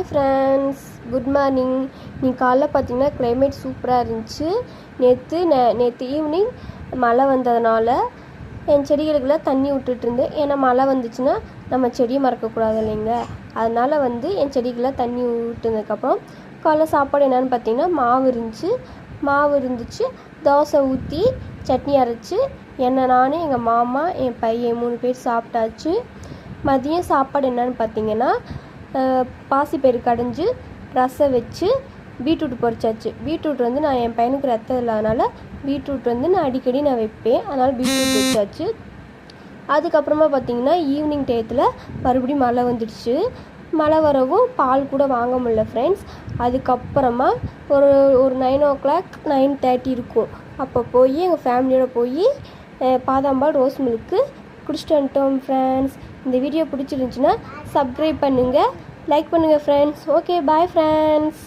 Friends, good morning. இன்னைக்கு காலைல பார்த்தீங்கன்னா கிளைமேட் சூப்பராக இருந்துச்சு. நேற்று ஈவினிங் மழை வந்ததுனால என் செடிகளுக்கெல்லாம் தண்ணி விட்டுட்டு இருந்தேன். ஏன்னா மழை வந்துச்சுன்னா நம்ம செடியை மறக்கக்கூடாது இல்லைங்க. அதனால் என் செடிக்கெல்லாம் தண்ணி விட்டுனதுக்கப்புறம் காலைல சாப்பாடு என்னென்னு பார்த்தீங்கன்னா மாவு இருந்துச்சு. தோசை ஊற்றி சட்னி அரைச்சி நான் எங்கள் மாமா என் பையன் 3 பேர் சாப்பிட்டாச்சு. மதியம் சாப்பாடு என்னென்னு பார்த்தீங்கன்னா பாசிப்பயிறு கடைஞ்சி ரசம் வச்சு பீட்ரூட் பொரிச்சாச்சு. பீட்ரூட் நான் என் பையனுக்கு ரத்தம் இல்லாதனால பீட்ரூட் நான் அடிக்கடி வைப்பேன். அதனால் பீட்ரூட் வச்சாச்சு. அதுக்கப்புறமா பார்த்திங்கன்னா ஈவினிங் டயத்தில் மறுபடியும் மழை வந்துடுச்சு. மழை வரவும் பால் கூட வாங்க முடியல ஃப்ரெண்ட்ஸ். அதுக்கப்புறமா ஒரு 9 o'clock 9:30 இருக்கும். அப்போ போய் எங்கள் ஃபேமிலியோடு போய் பாதாம்பால் ரோஸ் மில்க்கு குடிச்சிட்டு வந்துட்டோம் ஃப்ரெண்ட்ஸ். இந்த வீடியோ பிடிச்சிருந்துச்சுன்னா சப்ஸ்கிரைப் பண்ணுங்கள், லைக் பண்ணுங்கள் ஃப்ரெண்ட்ஸ். Okay, bye friends.